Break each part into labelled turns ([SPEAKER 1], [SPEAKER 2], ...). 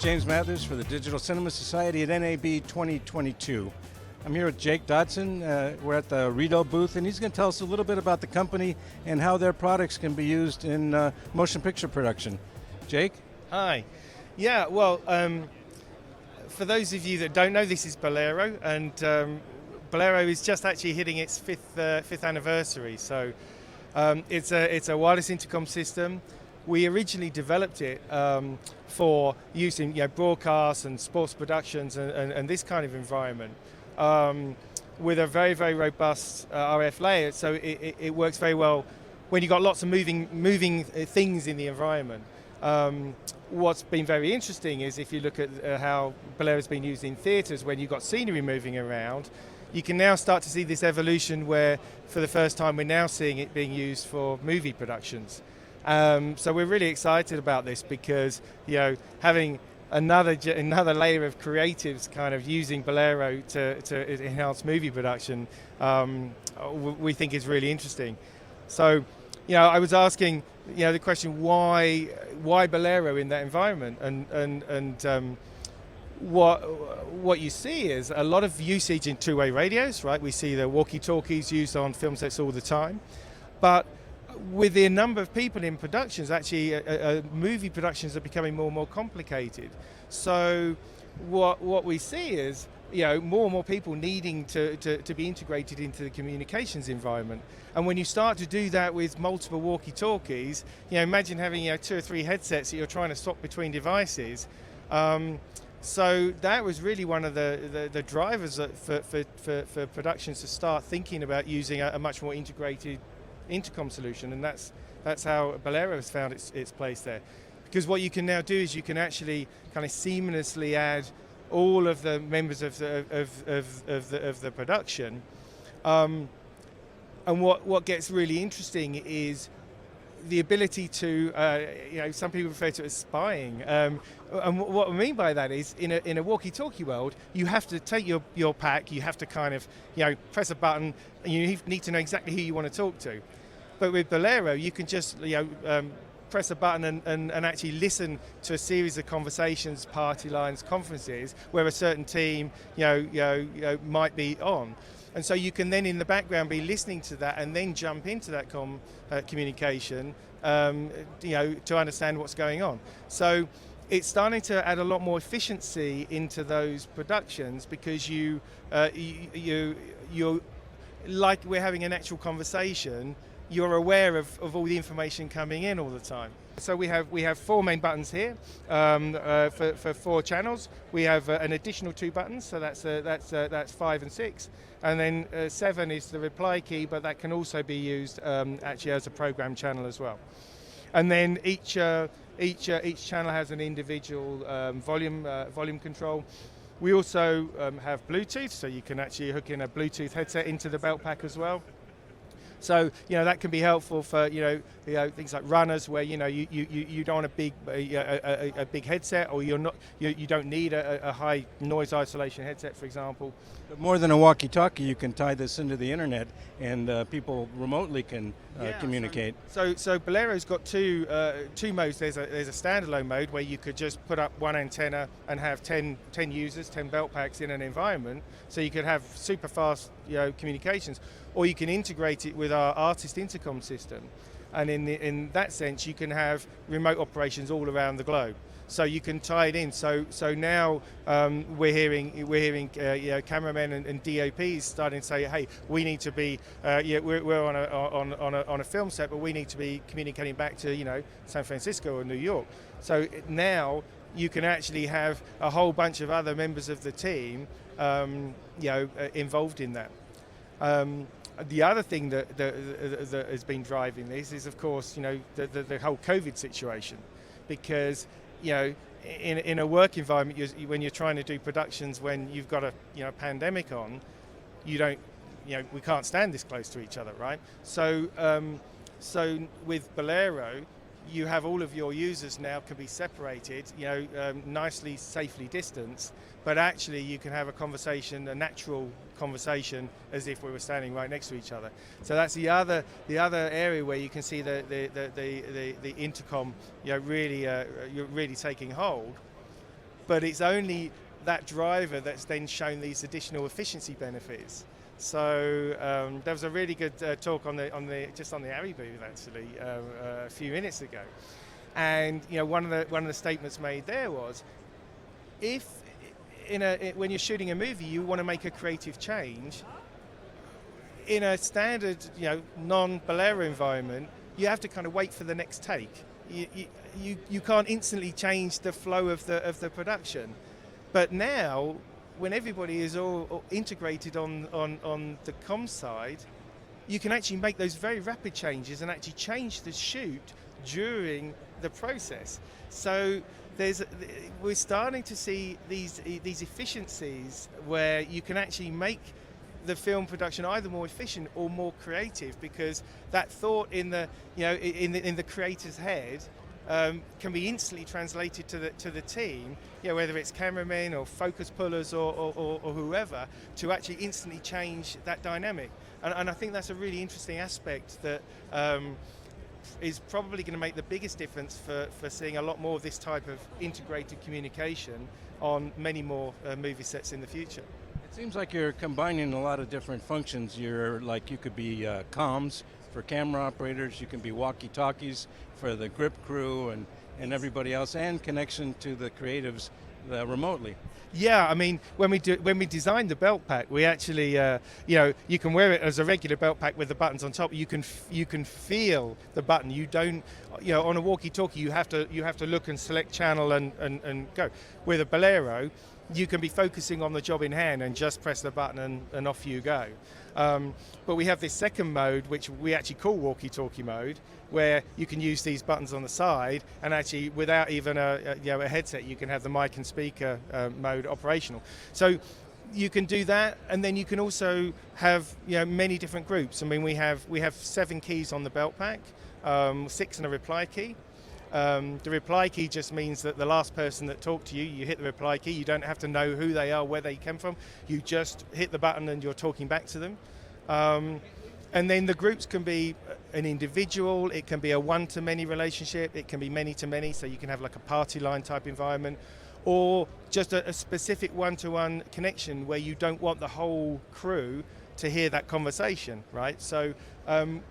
[SPEAKER 1] James Mathers for the Digital Cinema Society at NAB 2022. I'm here with Jake Dodson. We're at the Riedel booth, and he's going to tell us a little bit about the company and how their products can be used in motion picture production. Jake?
[SPEAKER 2] Hi. Yeah, well, for those of you that don't know, this is Bolero, and Bolero is just actually hitting its fifth anniversary. So it's a wireless intercom system. We originally developed it for use in broadcasts and sports productions and this kind of environment with a very, very robust RF layer. So it works very well when you've got lots of moving things in the environment. What's been very interesting is if you look at how Bolero has been used in theatres when you've got scenery moving around, you can now start to see this evolution where for the first time we're now seeing it being used for movie productions. So we're really excited about this because having another layer of creatives kind of using Bolero to enhance movie production, we think is really interesting. So I was asking the question why Bolero in that environment, and what you see is a lot of usage in two-way radios, right? We see the walkie-talkies used on film sets all the time, but with the number of people in productions, actually movie productions are becoming more and more complicated. So what we see is more and more people needing to be integrated into the communications environment. And when you start to do that with multiple walkie-talkies, imagine having 2 or 3 headsets that you're trying to swap between devices. So that was really one of the drivers for productions to start thinking about using a much more integrated intercom solution, and that's how Bolero has found its place there. Because what you can now do is you can actually kind of seamlessly add all of the members of the production, and what gets really interesting is the ability to some people refer to it as spying, and what I mean by that is in a walkie-talkie world you have to take your pack, you have to kind of press a button, and you need to know exactly who you want to talk to. But with Bolero you can just press a button and actually listen to a series of conversations, party lines, conferences where a certain team might be on. And so you can then in the background be listening to that and then jump into that communication to understand what's going on. So it's starting to add a lot more efficiency into those productions because you're like we're having an actual conversation, you're aware of all the information coming in all the time. So we have 4 main buttons here for 4 channels. We have an additional 2 buttons, so that's 5 and 6, and then 7 is the reply key, but that can also be used actually as a program channel as well. And then each channel has an individual volume control. We also have Bluetooth, so you can actually hook in a Bluetooth headset into the belt pack as well. So that can be helpful for things like runners where you don't want a big headset, or you don't need a high noise isolation headset, for example.
[SPEAKER 1] But more than a walkie-talkie, you can tie this into the internet, and people remotely can communicate.
[SPEAKER 2] So Bolero's got two modes. There's a standalone mode where you could just put up one antenna and have 10 users, 10 belt packs in an environment, so you could have super fast communications. Or you can integrate it with our artist intercom system, and in that sense you can have remote operations all around the globe. So you can tie it in. So now we're hearing cameramen and DOPs starting to say, hey, we need to be we're on a film set, but we need to be communicating back to San Francisco or New York. So now you can actually have a whole bunch of other members of the team involved in that. The other thing that has been driving this is, of course, the whole COVID situation, because in a work environment, when you're trying to do productions when you've got a pandemic on, we can't stand this close to each other, right? So with Bolero, you have all of your users now can be separated, nicely, safely distanced, but actually you can have a natural conversation as if we were standing right next to each other. So that's the other area where you can see the intercom really taking hold. but it's only that driver that's then shown these additional efficiency benefits. So there was a really good talk on the ARRI booth actually a few minutes ago, and one of the statements made there was, if when you're shooting a movie you want to make a creative change in a standard non-Bolero environment, you have to kind of wait for the next take. You can't instantly change the flow of the production. But now, when everybody is all integrated on the comm side, you can actually make those very rapid changes and actually change the shoot during the process. So we're starting to see these efficiencies where you can actually make the film production either more efficient or more creative, because that thought in the creator's head can be instantly translated to the team, whether it's cameramen or focus pullers or whoever, to actually instantly change that dynamic. And I think that's a really interesting aspect that is probably going to make the biggest difference for seeing a lot more of this type of integrated communication on many more movie sets in the future.
[SPEAKER 1] It seems like you're combining a lot of different functions. You could be comms for camera operators, you can be walkie-talkies for the grip crew and everybody else, and connection to the creatives remotely.
[SPEAKER 2] Yeah, I mean, when we designed the belt pack, we actually, you can wear it as a regular belt pack with the buttons on top. You can feel the button. You don't, on a walkie-talkie, you have to look and select channel and go. With a Bolero, you can be focusing on the job in hand and just press the button and off you go. But we have this second mode, which we actually call walkie-talkie mode, where you can use these buttons on the side, and actually without even a headset, you can have the mic and speaker mode operational. So you can do that, and then you can also have many different groups. I mean, we have 7 keys on the belt pack, 6 and a reply key. The reply key just means that the last person that talked to you, you hit the reply key. You don't have to know who they are, where they came from. You just hit the button and you're talking back to them. And then the groups can be an individual, it can be a one-to-many relationship, it can be many-to-many, so you can have like a party line type environment, or just a specific one-to-one connection where you don't want the whole crew to hear that conversation, right? So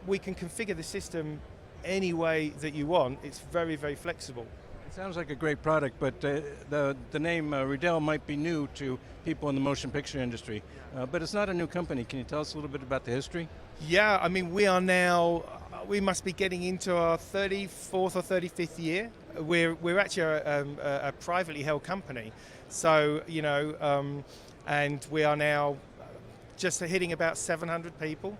[SPEAKER 2] we can configure the system any way that you want. It's very, very flexible.
[SPEAKER 1] It sounds like a great product, but the name Riedel might be new to people in the motion picture industry, but it's not a new company. Can you tell us a little bit about the history?
[SPEAKER 2] Yeah, I mean, we must be getting into our 34th or 35th year. We're actually a privately held company, so and we are now just hitting about 700 people.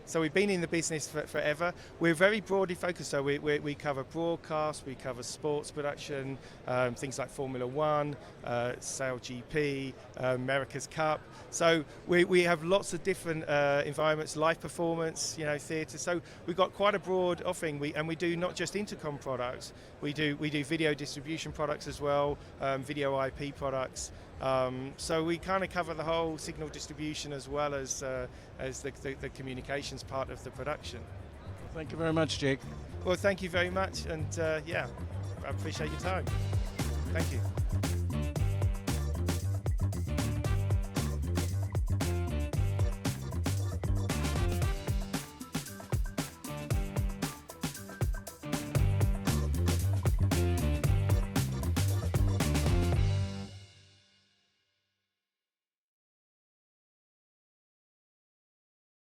[SPEAKER 2] So we've been in the business forever. We're very broadly focused, so we cover broadcast, we cover sports production, things like Formula One, Sail GP, America's Cup. So we have lots of different environments, live performance, theatre. So we've got quite a broad offering. We do not just intercom products. We do video distribution products as well, video IP products. So we kind of cover the whole signal distribution as well as the communications part of the production.
[SPEAKER 1] Thank you very much, Jake.
[SPEAKER 2] Well, thank you very much, and I appreciate your time. Thank you.